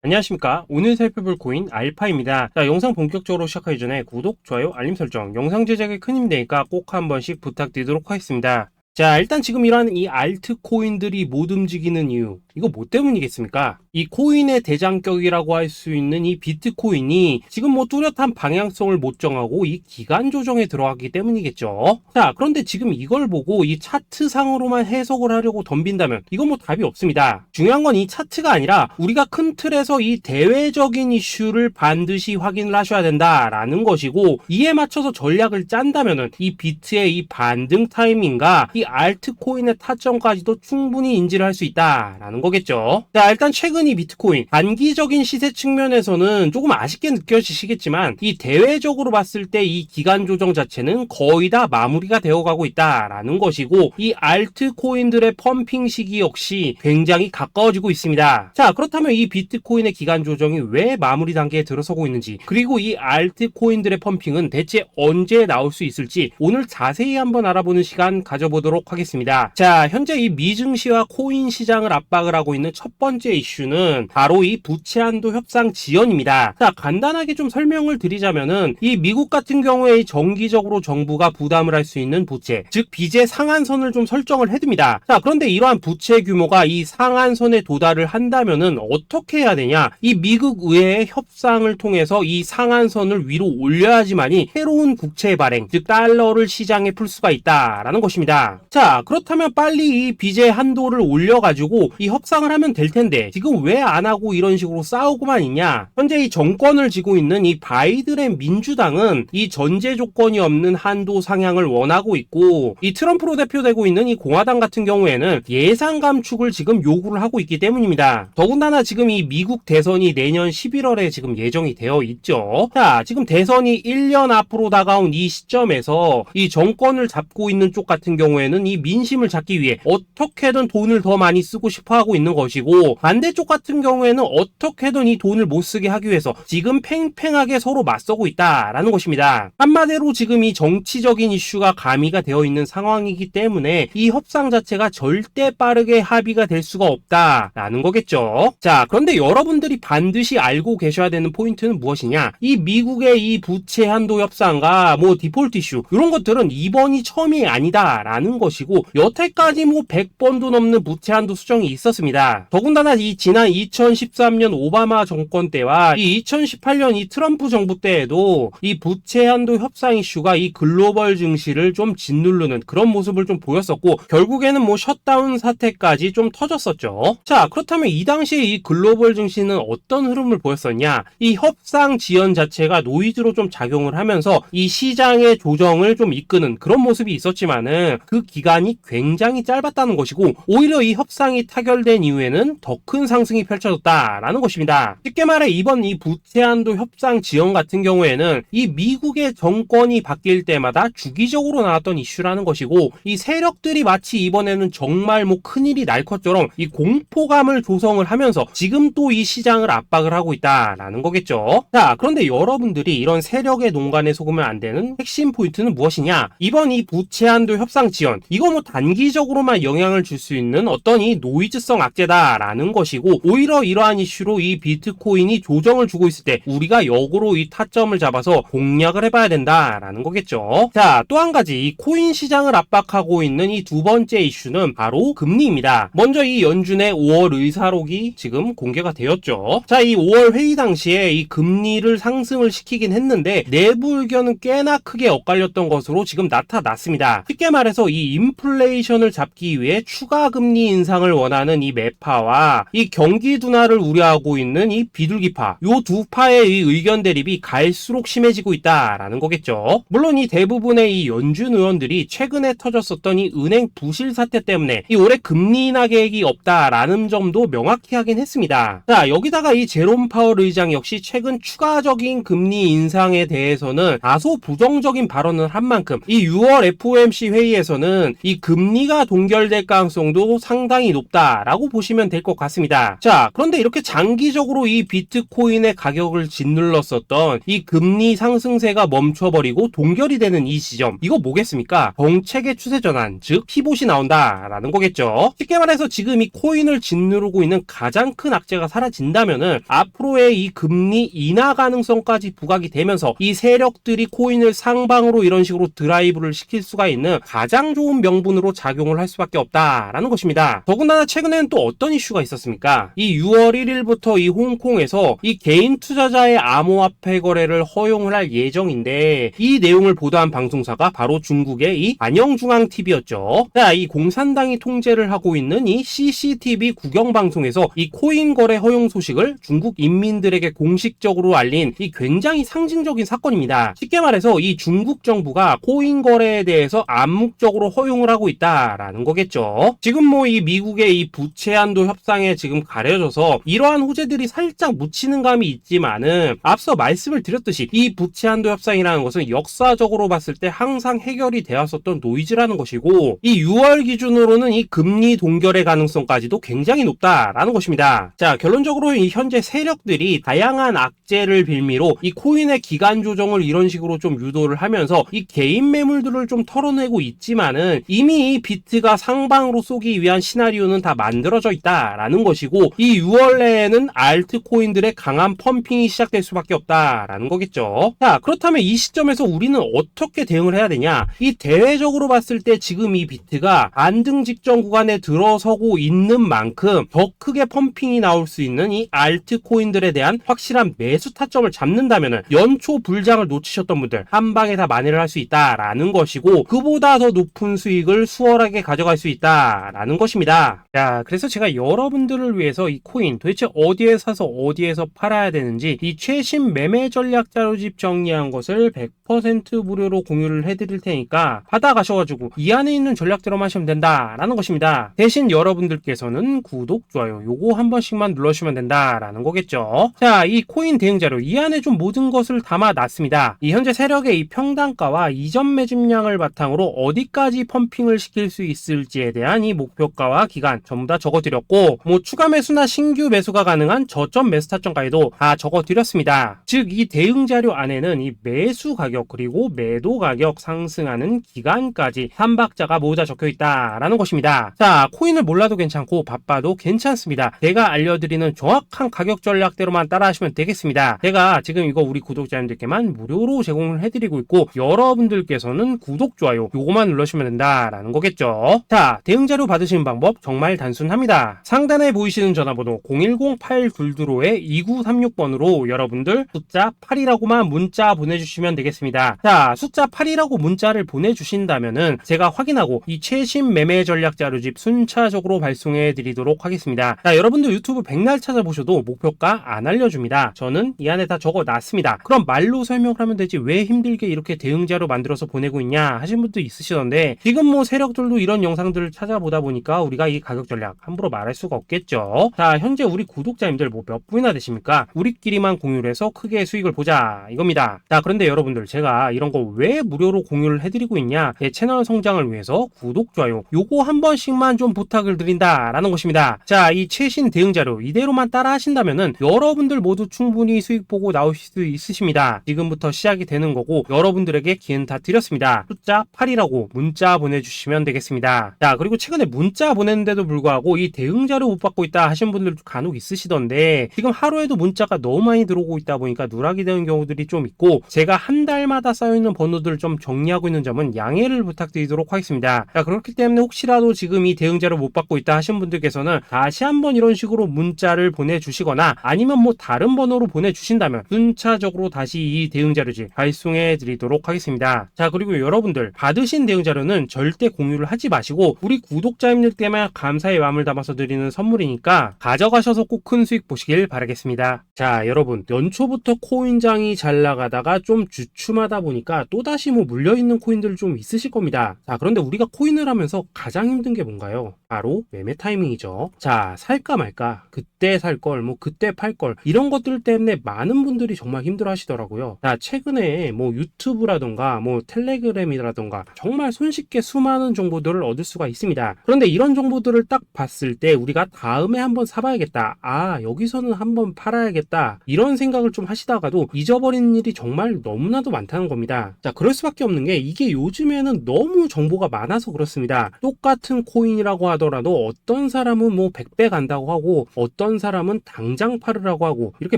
안녕하십니까. 오늘 살펴볼 코인 알파입니다. 자, 영상 본격적으로 시작하기 전에 구독, 좋아요, 알림 설정, 영상 제작에 큰 힘이 되니까 꼭 한 번씩 부탁드리도록 하겠습니다. 자, 일단 지금 이러한 이 알트 코인들이 못 움직이는 이유, 이거 뭐 때문이겠습니까? 이 코인의 대장격이라고 할 수 있는 이 비트코인이 지금 뭐 뚜렷한 방향성을 못 정하고 이 기간 조정에 들어가기 때문이겠죠. 자, 그런데 지금 이걸 보고 이 차트상으로만 해석을 하려고 덤빈다면 이건 뭐 답이 없습니다. 중요한 건 이 차트가 아니라 우리가 큰 틀에서 이 대외적인 이슈를 반드시 확인을 하셔야 된다라는 것이고, 이에 맞춰서 전략을 짠다면은 이 비트의 이 반등 타이밍과 이 알트코인의 타점까지도 충분히 인지를 할 수 있다라는 거겠죠. 자, 일단 최근 이 비트코인 단기적인 시세 측면에서는 조금 아쉽게 느껴지시겠지만 이 대외적으로 봤을 때 이 기간 조정 자체는 거의 다 마무리가 되어가고 있다라는 것이고, 이 알트코인들의 펌핑 시기 역시 굉장히 가까워지고 있습니다. 자, 그렇다면 이 비트코인의 기간 조정이 왜 마무리 단계에 들어서고 있는지, 그리고 이 알트코인들의 펌핑은 대체 언제 나올 수 있을지 오늘 자세히 한번 알아보는 시간 가져보도록 하겠습니다. 자, 현재 이 미증시와 코인 시장을 압박을 하고 있는 첫 번째 이슈는 바로 이 부채 한도 협상 지연입니다. 자, 간단하게 좀 설명을 드리자면은 이 미국 같은 경우에 정기적으로 정부가 부담을 할 수 있는 부채, 즉 빚의 상한선을 좀 설정을 해둡니다. 자, 그런데 이러한 부채 규모가 이 상한선에 도달을 한다면은 어떻게 해야 되냐? 이 미국 의회의 협상을 통해서 이 상한선을 위로 올려야지만이 새로운 국채 발행, 즉 달러를 시장에 풀 수가 있다라는 것입니다. 자, 그렇다면 빨리 이 빚의 한도를 올려가지고 이 협상을 하면 될 텐데 지금 왜 안 하고 이런 식으로 싸우고만 있냐? 현재 이 정권을 쥐고 있는 이 바이든의 민주당은 이 전제 조건이 없는 한도 상향을 원하고 있고, 이 트럼프로 대표되고 있는 이 공화당 같은 경우에는 예산 감축을 지금 요구를 하고 있기 때문입니다. 더군다나 지금 이 미국 대선이 내년 11월에 지금 예정이 되어 있죠. 자, 지금 대선이 1년 앞으로 다가온 이 시점에서 이 정권을 잡고 있는 쪽 같은 경우에는 이 민심을 잡기 위해 어떻게든 돈을 더 많이 쓰고 싶어 하고 있는 것이고, 반대쪽 같은 경우에는 어떻게든 이 돈을 못 쓰게 하기 위해서 지금 팽팽하게 서로 맞서고 있다라는 것입니다. 한마디로 지금 이 정치적인 이슈가 가미가 되어 있는 상황이기 때문에 이 협상 자체가 절대 빠르게 합의가 될 수가 없다라는 거겠죠. 자, 그런데 여러분들이 반드시 알고 계셔야 되는 포인트는 무엇이냐? 이 미국의 이 부채 한도 협상과 뭐 디폴트 이슈, 이런 것들은 이번이 처음이 아니다라는 것이고, 여태까지 뭐 100번도 넘는 부채 한도 수정이 있었습니다. 더군다나 이 지난 2013년 오바마 정권 때와 이 2018년 이 트럼프 정부 때에도 이 부채 한도 협상 이슈가 이 글로벌 증시를 좀 짓누르는 그런 모습을 좀 보였었고, 결국에는 뭐 셧다운 사태까지 좀 터졌었죠. 자, 그렇다면 이 당시에 이 글로벌 증시는 어떤 흐름을 보였었냐? 이 협상 지연 자체가 노이즈로 좀 작용을 하면서 이 시장의 조정을 좀 이끄는 그런 모습이 있었지만은 그 기간이 굉장히 짧았다는 것이고, 오히려 이 협상이 타결된 이후에는 더 큰 상승이 펼쳐졌다라는 것입니다. 쉽게 말해 이번 이 부채 한도 협상 지연 같은 경우에는 이 미국의 정권이 바뀔 때마다 주기적으로 나왔던 이슈라는 것이고, 이 세력들이 마치 이번에는 정말 뭐 큰일이 날 것처럼 이 공포감을 조성을 하면서 지금 또 이 시장을 압박을 하고 있다라는 거겠죠. 자, 그런데 여러분들이 이런 세력의 농간에 속으면 안 되는 핵심 포인트는 무엇이냐? 이번 이 부채 한도 협상 지연, 이거 뭐 단기적으로만 영향을 줄 수 있는 어떤 이 노이즈성 악재다라는 것이고, 오히려 이러한 이슈로 이 비트코인이 조정을 주고 있을 때 우리가 역으로 이 타점을 잡아서 공략을 해봐야 된다라는 거겠죠. 자, 또 한 가지 이 코인 시장을 압박하고 있는 이 두 번째 이슈는 바로 금리입니다. 먼저 이 연준의 5월 의사록이 지금 공개가 되었죠. 자, 이 5월 회의 당시에 이 금리를 상승을 시키긴 했는데 내부 의견은 꽤나 크게 엇갈렸던 것으로 지금 나타났습니다. 쉽게 말해서 이 인플레이션을 잡기 위해 추가 금리 인상을 원하는 이 매파와 이 경기 둔화를 우려하고 있는 이 비둘기파, 요 두 파의 이 의견 대립이 갈수록 심해지고 있다라는 거겠죠. 물론 이 대부분의 이 연준 의원들이 최근에 터졌었던 이 은행 부실 사태 때문에 이 올해 금리 인하 계획이 없다라는 점도 명확히 하긴 했습니다. 자, 여기다가 이 제롬 파월 의장 역시 최근 추가적인 금리 인상에 대해서는 다소 부정적인 발언을 한 만큼 이 6월 FOMC 회의에서는 보면은 이 금리가 동결될 가능성도 상당히 높다라고 보시면 될 것 같습니다. 자, 그런데 이렇게 장기적으로 이 비트코인의 가격을 짓눌렀었던 이 금리 상승세가 멈춰버리고 동결이 되는 이 지점, 이거 뭐겠습니까? 정책의 추세 전환, 즉 피봇이 나온다라는 거겠죠. 쉽게 말해서 지금 이 코인을 짓누르고 있는 가장 큰 악재가 사라진다면은 앞으로의 이 금리 인하 가능성까지 부각이 되면서 이 세력들이 코인을 상방으로 이런 식으로 드라이브를 시킬 수가 있는 가장 좋은 명분으로 작용을 할 수밖에 없다라는 것입니다. 더군다나 최근에는 또 어떤 이슈가 있었습니까? 이 6월 1일부터 이 홍콩에서 이 개인 투자자의 암호화폐 거래를 허용을 할 예정인데, 이 내용을 보도한 방송사가 바로 중국의 이 안영중앙TV였죠. 자, 이 공산당이 통제를 하고 있는 이 CCTV 국영방송에서 이 코인 거래 허용 소식을 중국 인민들에게 공식적으로 알린 이 굉장히 상징적인 사건입니다. 쉽게 말해서 이 중국 정부가 코인 거래에 대해서 암묵적으로 허용을 하고 있다라는 거겠죠. 지금 뭐 이 미국의 이 부채 한도 협상에 지금 가려져서 이러한 호재들이 살짝 묻히는 감이 있지만은, 앞서 말씀을 드렸듯이 이 부채 한도 협상이라는 것은 역사적으로 봤을 때 항상 해결이 되었었던 노이즈라는 것이고, 이 6월 기준으로는 이 금리 동결의 가능성까지도 굉장히 높다라는 것입니다. 자, 결론적으로 이 현재 세력들이 다양한 악재를 빌미로 이 코인의 기간 조정을 이런 식으로 좀 유도를 하면서 이 개인 매물들을 좀 털어내고 있지만은, 이미 이 비트가 상방으로 쏘기 위한 시나리오는 다 만들어져 있다라는 것이고, 이 6월 내에는 알트코인들의 강한 펌핑이 시작될 수밖에 없다라는 거겠죠. 자, 그렇다면 이 시점에서 우리는 어떻게 대응을 해야 되냐? 이 대외적으로 봤을 때 지금 이 비트가 안등 직전 구간에 들어서고 있는 만큼 더 크게 펌핑이 나올 수 있는 이 알트코인들에 대한 확실한 매수 타점을 잡는다면은 연초 불장을 놓치셨던 분들 한 방에 다 만회를 할 수 있다라는 것이고, 그보다 더 높은 수익을 수월하게 가져갈 수 있다라는 것입니다. 자, 그래서 제가 여러분들을 위해서 이 코인 도대체 어디에 사서 어디에서 팔아야 되는지 이 최신 매매 전략 자료집 정리한 것을 100% 무료로 공유를 해드릴 테니까 받아가셔가지고 이 안에 있는 전략대로만 하시면 된다라는 것입니다. 대신 여러분들께서는 구독, 좋아요 요거 한 번씩만 눌러주시면 된다라는 거겠죠. 자, 이 코인 대응 자료 이 안에 좀 모든 것을 담아놨습니다. 이 현재 세력의 이 평단가와 이전 매집량을 바탕으로 어디까지 펌핑을 시킬 수 있을지에 대한 이 목표가와 기간 전부 다 적어드렸고, 뭐 추가 매수나 신규 매수가 가능한 저점 매수 타점까지도 다 적어드렸습니다. 즉 이 대응 자료 안에는 이 매수 가격 그리고 매도 가격 상승하는 기간까지 3박자가 모두 다 적혀있다라는 것입니다. 자, 코인을 몰라도 괜찮고 바빠도 괜찮습니다. 제가 알려드리는 정확한 가격 전략대로만 따라하시면 되겠습니다. 제가 지금 이거 우리 구독자님들께만 무료로 제공을 해드리고 있고, 여러분들께서는 구독, 좋아요 요거만 눌러주시면 된다라는 거겠죠. 자, 대응 자료 받으시는 방법 정말 단순합니다. 상단에 보이시는 전화번호 010-822-2936번으로 여러분들 숫자 8이라고만 문자 보내주시면 되겠습니다. 자, 숫자 8이라고 문자를 보내주신다면은 제가 확인하고 이 최신 매매 전략 자료집 순차적으로 발송해 드리도록 하겠습니다. 자, 여러분들 유튜브 백날 찾아보셔도 목표가 안 알려줍니다. 저는 이 안에 다 적어놨습니다. 그럼 말로 설명을 하면 되지 왜 힘들게 이렇게 대응 자료 만들어서 보내고 있냐 하신 분도 있으시던데, 지금 뭐 세력들도 이런 영상들을 찾아보다 보니까 우리가 이 가격 전략 함부로 말할 수가 없겠죠. 자, 현재 우리 구독자님들 뭐 몇 분이나 되십니까? 우리끼리만 공유를 해서 크게 수익을 보자 이겁니다. 자, 그런데 여러분들 제가 이런 거 왜 무료로 공유를 해드리고 있냐? 제 채널 성장을 위해서 구독, 좋아요 요거 한 번씩만 좀 부탁을 드린다라는 것입니다. 자, 이 최신 대응 자료 이대로만 따라 하신다면은 여러분들 모두 충분히 수익 보고 나오실 수 있으십니다. 지금부터 시작이 되는 거고, 여러분들에게 기회는 다 드렸습니다. 숫자 8이라고 문자 보내주시면 되겠습니다. 자, 그리고 최근에 문자 보냈는데도 불구하고 이 대응 자료 못 받고 있다 하신 분들도 간혹 있으시던데, 지금 하루에도 문자가 너무 많이 들어오고 있다 보니까 누락이 되는 경우들이 좀 있고, 제가 한 달마다 쌓여있는 번호들을 좀 정리하고 있는 점은 양해를 부탁드리도록 하겠습니다. 자, 그렇기 때문에 혹시라도 지금 이 대응 자료 못 받고 있다 하신 분들께서는 다시 한번 이런 식으로 문자를 보내주시거나 아니면 뭐 다른 번호로 보내주신다면 순차적으로 다시 이 대응 자료집 발송해 드리도록 하겠습니다. 자, 그리고 여러분들 받으신 대응 자료는 절대 공유를 하지 마시고 우리 구독자님들께만 감사의 마음을 담아서 드리는 선물이니까 가져가셔서 꼭 큰 수익 보시길 바라겠습니다. 자, 여러분 연초부터 코인장이 잘 나가다가 좀 주춤하다 보니까 또다시 뭐 물려있는 코인들 좀 있으실 겁니다. 자, 그런데 우리가 코인을 하면서 가장 힘든 게 뭔가요? 바로 매매 타이밍이죠. 자, 살까 말까, 그때 살 걸, 뭐 그때 팔 걸, 이런 것들 때문에 많은 분들이 정말 힘들어 하시더라고요. 자, 최근에 뭐 유튜브라던가 뭐 텔레그램이라던가 정말 쉽게 수많은 정보들을 얻을 수가 있습니다. 그런데 이런 정보들을 딱 봤을 때 우리가 다음에 한번 사봐야겠다, 여기서는 한번 팔아야겠다, 이런 생각을 좀 하시다가도 잊어버리는 일이 정말 너무나도 많다는 겁니다. 자, 그럴 수밖에 없는 게 이게 요즘에는 너무 정보가 많아서 그렇습니다. 똑같은 코인이라고 하더라도 어떤 사람은 뭐 100배 간다고 하고 어떤 사람은 당장 팔으라고 하고 이렇게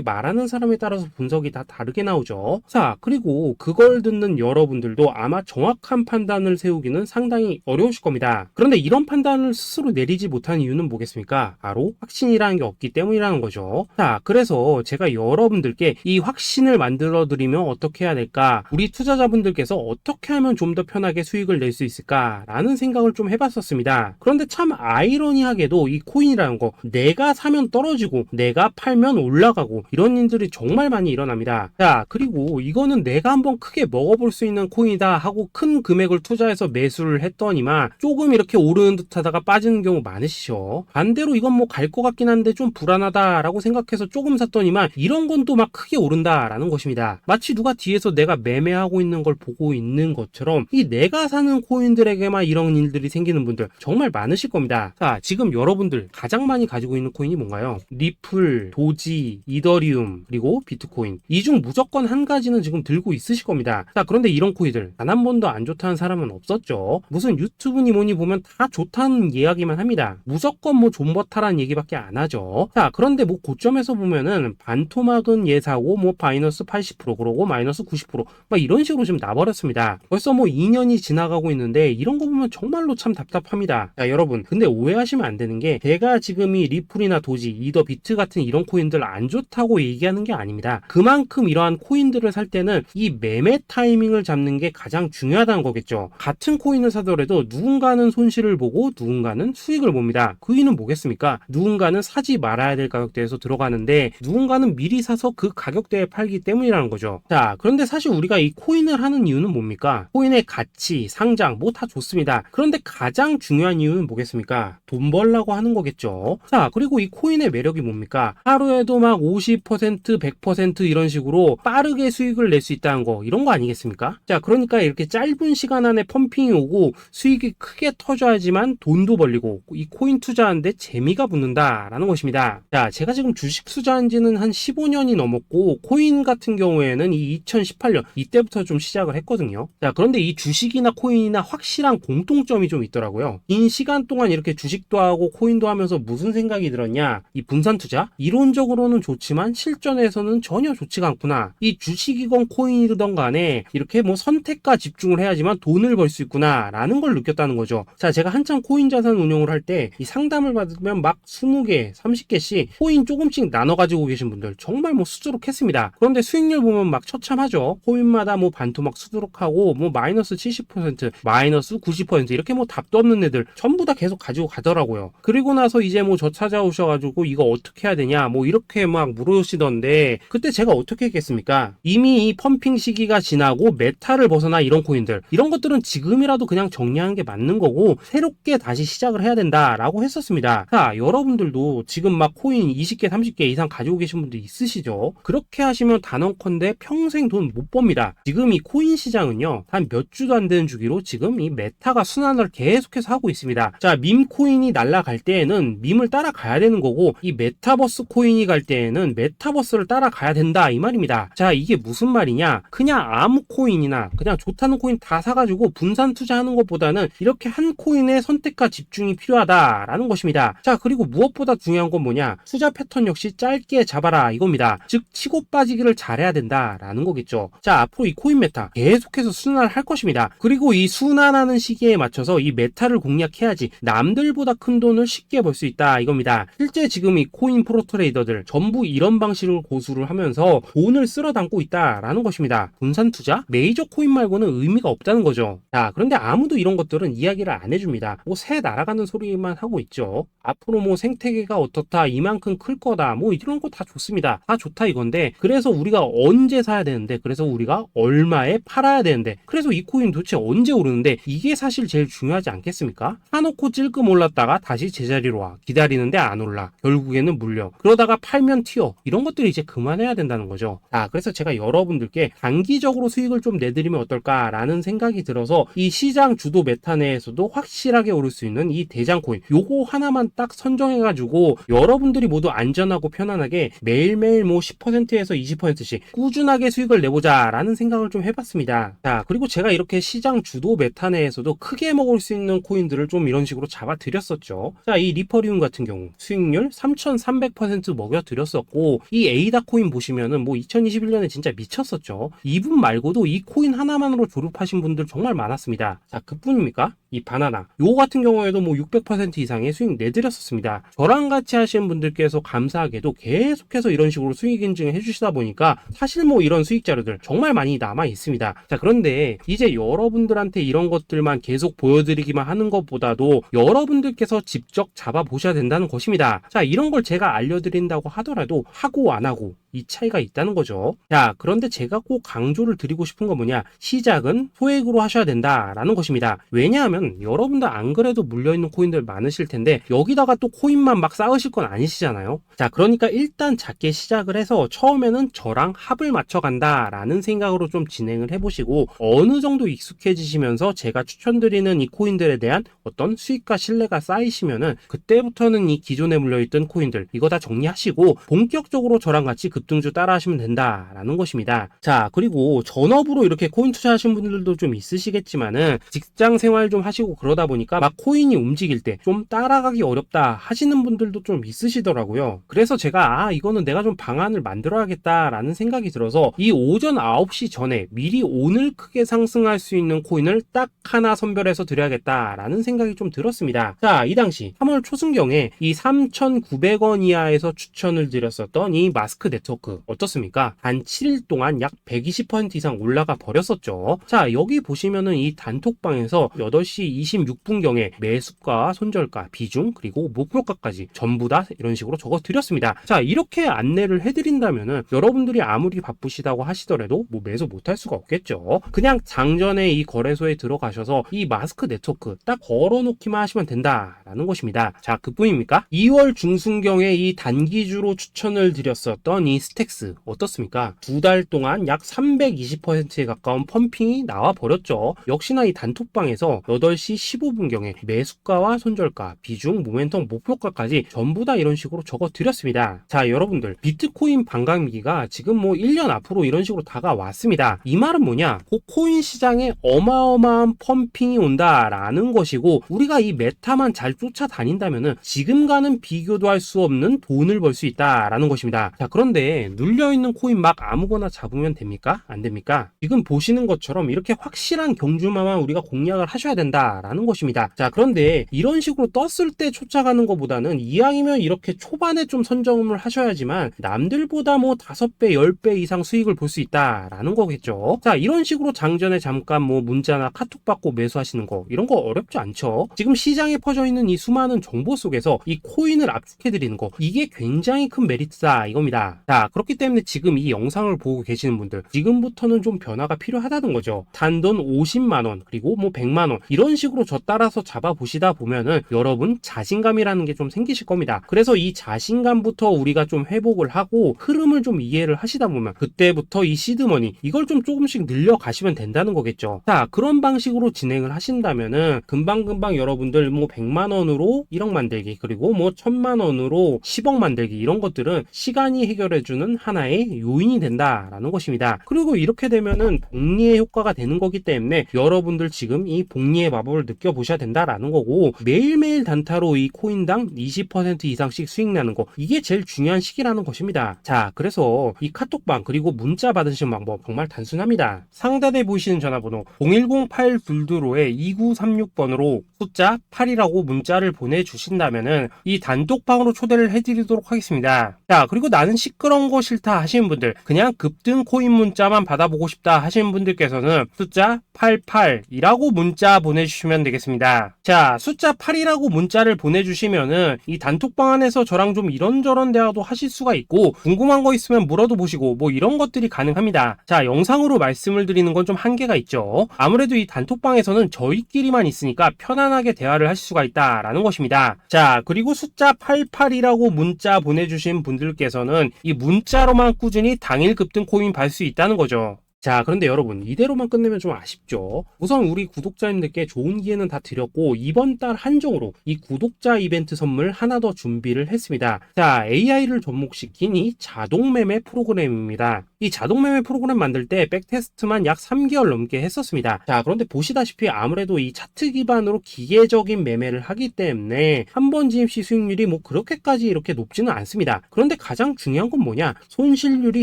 말하는 사람에 따라서 분석이 다 다르게 나오죠. 자, 그리고 그걸 듣는 여러분들도 아마 정확한 판단을 세우기는 상당히 어려우실 겁니다. 그런데 이런 판단을 스스로 내리지 못한 이유는 뭐겠습니까? 바로 확신이라는 게 없기 때문이라는 거죠. 자, 그래서 제가 여러분들께 이 확신을 만들어 드리면 어떻게 해야 될까? 우리 투자자분들께서 어떻게 하면 좀 더 편하게 수익을 낼 수 있을까? 라는 생각을 좀 해봤었습니다. 그런데 참 아이러니하게도 이 코인이라는 거, 내가 사면 떨어지고 내가 팔면 올라가고 이런 일들이 정말 많이 일어납니다. 자, 그리고 이거는 내가 한번 크게 먹어볼 수 있는 코인이다 하고 큰 금액을 투자해서 매수를 했더니만 조금 이렇게 오르는 듯 하다가 빠지는 경우 많으시죠. 반대로 이건 뭐 갈 것 같긴 한데 좀 불안하다라고 생각해서 조금 샀더니만 이런 건 또 막 크게 오른다라는 것입니다. 마치 누가 뒤에서 내가 매매하고 있는 걸 보고 있는 것처럼 이 내가 사는 코인들에게만 이런 일들이 생기는 분들 정말 많으실 겁니다. 자, 지금 여러분들 가장 많이 가지고 있는 코인이 뭔가요? 리플, 도지, 이더리움, 그리고 비트코인. 이 중 무조건 한 가지는 지금 들고 있으실 겁니다. 자, 그런데 이런 코인들 단 한 번도 안 좋다는 사람은 없었죠. 무슨 유튜브니 뭐니 보면 다 좋다는 이야기만 합니다. 무조건 뭐 존버타라는 얘기밖에 안 하죠. 자, 그런데 뭐 고점에서 보면은 반토막은 예사고 뭐 마이너스 80% 그러고 마이너스 90% 막 이런 식으로 지금 나버렸습니다. 벌써 뭐 2년이 지나가고 있는데 이런 거 보면 정말로 참 답답합니다. 자, 여러분, 근데 오해하시면 안 되는 게 제가 지금 이 리플이나 도지, 이더 비트 같은 이런 코인들 안 좋다고 얘기하는 게 아닙니다. 그만큼 이러한 코인들을 살 때는 이 매매 타이밍을 잡는 게 가장 중요하다는 거겠죠. 같은 코인을 사더라도 누군가는 손실을 보고 누군가는 수익을 봅니다. 그 이유는 뭐겠습니까? 누군가는 사지 말아야 될 가격대에서 들어가는데 누군가는 미리 사서 그 가격대에 팔기 때문이라는 거죠. 자, 그런데 사실 우리가 이 코인을 하는 이유는 뭡니까? 코인의 가치, 상장 뭐 다 좋습니다. 그런데 가장 중요한 이유는 뭐겠습니까? 돈 벌라고 하는 거겠죠. 자, 그리고 이 코인의 매력이 뭡니까? 하루에도 막 50%, 100% 이런 식으로 빠르게 수익을 낼 수 있다는 거, 이런 거 아니겠습니까? 자, 그러니까 이렇게 짧은 시간 안에 펌핑이 오고 수익이 크게 터져야지만 돈도 벌리고 이 코인 투자하는데 재미가 붙는다라는 것입니다. 자, 제가 지금 주식 투자한 지는 한 15년이 넘었고 코인 같은 경우에는 이 2018년 이때부터 좀 시작을 했거든요. 자, 그런데 이 주식이나 코인이나 확실한 공통점이 좀 있더라고요. 긴 시간 동안 이렇게 주식도 하고 코인도 하면서 무슨 생각이 들었냐? 이 분산 투자? 이론적으로는 좋지만 실전에서는 전혀 좋지가 않구나. 이 주식이건 코인이든 간에 이렇게 뭐 선택과 집중을 해야지만 돈을 벌 수 있구나 라는 걸 느꼈다는 거죠. 자, 제가 한참 코인 자산 운용을 할 때 이 상담을 받으면 막 20개, 30개씩 코인 조금씩 나눠 가지고 계신 분들 정말 뭐 수두룩했습니다. 그런데 수익률 보면 막 처참하죠. 코인마다 뭐 반토막 수두룩하고 뭐 마이너스 70%, 마이너스 90% 이렇게 뭐 답도 없는 애들 전부 다 계속 가지고 가더라고요. 그리고 나서 이제 뭐 저 찾아오셔가지고 이거 어떻게 해야 되냐 뭐 이렇게 막 물으시던데 그때 제가 어떻게 했겠습니까? 이미 이 펌핑 시기가 지나고 메타를 벗어나 이런 코인들 이런 것들은 지금이라도 그냥 정리하는 게 맞는 거고 새롭게 다시 시작을 해야 된다라고 했었습니다. 자, 여러분들도 지금 막 코인 20개, 30개 이상 가지고 계신 분들 있으시죠? 그렇게 하시면 단언컨대 평생 돈 못 법니다. 지금 이 코인 시장은요 한 몇 주도 안 되는 주기로 지금 이 메타가 순환을 계속해서 하고 있습니다. 자, 밈 코인이 날아갈 때에는 밈을 따라가야 되는 거고 이 메타버스 코인이 갈 때에는 메타버스를 따라가야 된다 이 말입니다. 자, 이게 무슨 말이냐? 그냥 아무 코인이나 그냥 좋다는 코인 다 사가지고 분산 투자하는 것보다는 이렇게 한 코인에 선택과 집중이 필요하다라는 것입니다. 자, 그리고 무엇보다 중요한 건 뭐냐? 투자 패턴 역시 짧게 잡아라 이겁니다. 즉 치고 빠지기를 잘해야 된다라는 거겠죠. 자, 앞으로 이 코인 메타 계속해서 순환을 할 것입니다. 그리고 이 순환하는 시기에 맞춰서 이 메타를 공략해야지 남들보다 큰 돈을 쉽게 벌 수 있다 이겁니다. 실제 지금 이 코인 프로 트레이더들 전부 이런 방식을 고수를 하면서 돈을 쓸어 담고 있다라는 것입니다. 분산 투자? 메이저 코인 말고는 의미가 없다는 거죠. 자, 그런데 아무도 이런 것들은 이야기를 안 해줍니다. 뭐 새 날아가는 소리만 하고 있죠. 앞으로 뭐 생태계가 어떻다, 이만큼 클 거다, 뭐 이런 거 다 좋습니다. 다 좋다 이건데 그래서 우리가 언제 사야 되는데 그래서 우리가 얼마에 팔아야 되는데 그래서 이 코인 도대체 언제 오르는데 이게 사실 제일 중요하지 않겠습니까? 사놓고 찔끔 올랐다가 다시 제자리로 와 기다리는데 안 올라 결국에는 물려 그러다가 팔면 튀어 이런 것들이 이제 그만해야 된다는 거죠. 그래서 제가 여러분들께 단기적으로 수익을 좀 내드리면 어떨까라는 생각이 들어서 이 시장 주도 메타 내에서도 확실하게 오를 수 있는 이 대장 코인, 요거 하나만 딱 선정해가지고 여러분들이 모두 안전하고 편안하게 매일매일 뭐 10%에서 20%씩 꾸준하게 수익을 내보자 라는 생각을 좀 해봤습니다. 자, 그리고 제가 이렇게 시장 주도 메타 내에서도 크게 먹을 수 있는 코인들을 좀 이런 식으로 잡아드렸었죠. 자, 이 리퍼리움 같은 경우 수익률 3300% 먹여드렸었고, 이 에이다 코인 보시면은 뭐 2021년에 진짜 미쳤었죠. 이분 말고도 이 코인 하나만으로 졸업하신 분들 정말 많았습니다. 자, 그뿐입니까? 이 바나나 요거 같은 경우에도 뭐 600% 이상의 수익 내드렸었습니다. 저랑 같이 하시는 분들께서 감사하게도 계속해서 이런 식으로 수익 인증을 해주시다 보니까 사실 뭐 이런 수익 자료들 정말 많이 남아 있습니다. 자, 그런데 이제 여러분들한테 이런 것들만 계속 보여드리기만 하는 것보다도 여러분들께서 직접 잡아보셔야 된다는 것입니다. 자, 이런 걸 제가 알려드린다고 하더라도 하고 안 하고 이 차이가 있다는 거죠. 자, 그런데 제가 꼭 강조를 드리고 싶은 건 뭐냐, 시작은 소액으로 하셔야 된다라는 것입니다. 왜냐하면 여러분들 안 그래도 물려있는 코인들 많으실 텐데 여기다가 또 코인만 막 쌓으실 건 아니시잖아요. 자, 그러니까 일단 작게 시작을 해서 처음에는 저랑 합을 맞춰 간다라는 생각으로 좀 진행을 해보시고, 어느 정도 익숙해지시면서 제가 추천드리는 이 코인들에 대한 어떤 수익과 신뢰가 쌓이시면은 그때부터는 이 기존에 물려있던 코인들 이거 다 정리하시고 본격적으로 저랑 같이 급등주 따라 하시면 된다라는 것입니다. 자, 그리고 전업으로 이렇게 코인 투자하시는 분들도 좀 있으시겠지만은 직장 생활 좀 하시고 그러다 보니까 막 코인이 움직일 때 좀 따라가기 어렵다 하시는 분들도 좀 있으시더라고요. 그래서 제가 이거는 내가 좀 방안을 만들어야겠다라는 생각이 들어서 이 오전 9시 전에 미리 오늘 크게 상승할 수 있는 코인을 딱 하나 선별해서 드려야겠다라는 생각이 좀 들었습니다. 자, 이 당시 3월 초순경에 이 3,900원 이하에서 추천을 드렸었던 이 마스크 네트워크 어떻습니까? 단 7일 동안 약 120% 이상 올라가 버렸었죠. 자, 여기 보시면은 이 단톡방에서 8시 26분경에 매수가, 손절가, 비중, 그리고 목표가까지 전부 다 이런 식으로 적어 드렸습니다. 자, 이렇게 안내를 해드린다면은 여러분들이 아무리 바쁘시다고 하시더라도 뭐 매수 못할 수가 없겠죠. 그냥 장전에 이 거래소에 들어가셔서 이 마스크 네트워크 딱 걸어놓기만 하시면 된다라는 것입니다. 자, 그뿐입니까? 2월 중순경에 이 단기주로 추천을 드렸었던 이 스택스 어떻습니까? 2달 동안 약 320%에 가까운 펌핑이 나와 버렸죠. 역시나 이 단톡방에서 8시 15분경에 매수가와 손절가, 비중, 모멘텀, 목표가까지 전부 다 이런 식으로 적어 드렸습니다. 자, 여러분들 비트코인 반감기가 지금 뭐 1년 앞으로 이런 식으로 다가왔습니다. 이 말은 뭐냐? 코인 시장에 어마어마한 펌핑이 온다라는 것이고, 우리가 이 메타만 잘 쫓아다닌다면은 지금과는 비교도 할 수 없는 돈을 벌 수 있다라는 것입니다. 자, 그런데 눌려있는 코인 막 아무거나 잡으면 됩니까? 안 됩니까? 지금 보시는 것처럼 이렇게 확실한 경주마만 우리가 공략을 하셔야 된다라는 것입니다. 자, 그런데 이런 식으로 떴을 때 쫓아가는 것보다는 이왕이면 이렇게 초반에 좀 선점을 하셔야지만 남들보다 뭐 5배, 10배 이상 수익을 볼 수 있다라는 거겠죠. 자, 이런 식으로 장전에 잠깐 뭐 문자나 카톡 받고 매수하시는 거 이런 거 어렵지 않죠. 지금 시장에 퍼져 있는 이 수많은 정보 속에서 이 코인을 압축해드리는 거, 이게 굉장히 큰 메리트다 이겁니다. 자, 그렇기 때문에 지금 이 영상을 보고 계시는 분들 지금부터는 좀 변화가 필요하다는 거죠. 단돈 50만원 그리고 뭐 100만원 이런 식으로 저 따라서 잡아보시다 보면은 여러분 자신감이라는 게 좀 생기실 겁니다. 그래서 이 자신감부터 우리가 좀 회복을 하고 흐름을 좀 이해를 하시다 보면 그때부터 이 시드머니 이걸 좀 조금씩 늘려가시면 된다는 거겠죠. 자, 그런 방식으로 진행을 하신다면은 금방금방 여러분들 뭐 100만원으로 1억 만들기 그리고 뭐 1000만원으로 10억 만들기 이런 것들은 시간이 해결해주는 하나의 요인이 된다라는 것입니다. 그리고 이렇게 되면은 복리의 효과가 되는 거기 때문에 여러분들 지금 이 복리의 마법을 느껴보셔야 된다라는 거고, 매일매일 단타로 이 코인당 20% 이상씩 수익 나는 거, 이게 제일 중요한 시기라는 것입니다. 자, 그래서 이 카톡방 그리고 문자 받으시는 방법 정말 단순합니다. 상단에 보이시는 전화번호 010-822-2936번으로 숫자 8이라고 문자를 보내주신다면은 이 단톡방으로 초대를 해드리도록 하겠습니다. 자, 그리고 나는 시끄러운 거 싫다 하시는 분들, 그냥 급등 코인 문자만 받아보고 싶다 하시는 분들께서는 숫자 88이라고 문자 보내주시면 되겠습니다. 자, 숫자 8이라고 문자를 보내주시면은 이 단톡방 안에서 저랑 좀 이런저런 대화도 하실 수가 있고, 궁금한 거 있으면 물어도 보시고 뭐 이런 것들이 가능합니다. 자, 영상으로 말씀을 드리는 건 좀 한계가 있죠. 아무래도 이 단톡방에서는 저희끼리만 있으니까 편안하게 대화를 하실 수가 있다라는 것입니다. 자, 그리고 숫자 88이라고 문자 보내주신 분들께서는 이 문자로만 꾸준히 당일 급등 코인 받을 수 있다는 거죠. 자, 그런데 여러분, 이대로만 끝내면 좀 아쉽죠? 우선 우리 구독자님들께 좋은 기회는 다 드렸고, 이번 달 한정으로 이 구독자 이벤트 선물 하나 더 준비를 했습니다. 자, AI를 접목시킨 이 자동 매매 프로그램입니다. 이 자동 매매 프로그램 만들 때 백테스트만 약 3개월 넘게 했었습니다. 자, 그런데 보시다시피 아무래도 이 차트 기반으로 기계적인 매매를 하기 때문에 한 번 지임 시 수익률이 뭐 그렇게까지 이렇게 높지는 않습니다. 그런데 가장 중요한 건 뭐냐? 손실률이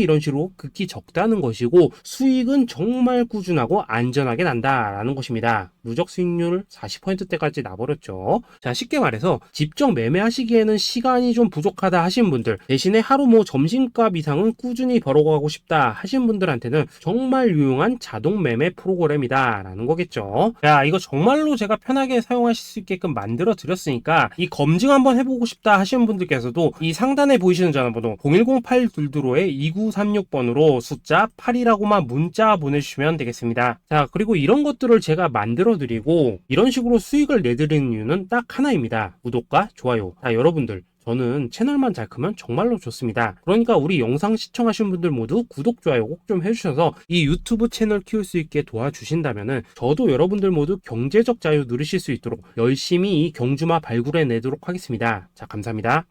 이런 식으로 극히 적다는 것이고, 수익은 정말 꾸준하고 안전하게 난다라는 것입니다. 누적 수익률 40%대까지 나버렸죠. 자, 쉽게 말해서 직접 매매하시기에는 시간이 좀 부족하다 하신 분들, 대신에 하루 뭐 점심값 이상은 꾸준히 벌어가고 싶다 하신 분들한테는 정말 유용한 자동 매매 프로그램이다 라는 거겠죠. 자, 이거 정말로 제가 편하게 사용하실 수 있게끔 만들어 드렸으니까 이 검증 한번 해보고 싶다 하시는 분들께서도 이 상단에 보이시는 전화번호 010-8222-2936번으로 숫자 8이라고만 문자 보내주시면 되겠습니다. 자, 그리고 이런 것들을 제가 만들어 드리고 이런 식으로 수익을 내드리는 이유는 딱 하나입니다. 구독과 좋아요. 자, 여러분들, 저는 채널만 잘 크면 정말로 좋습니다. 그러니까 우리 영상 시청하신 분들 모두 구독, 좋아요 꼭 좀 해주셔서 이 유튜브 채널 키울 수 있게 도와주신다면은 저도 여러분들 모두 경제적 자유 누리실 수 있도록 열심히 이 경주마 발굴해 내도록 하겠습니다. 자, 감사합니다.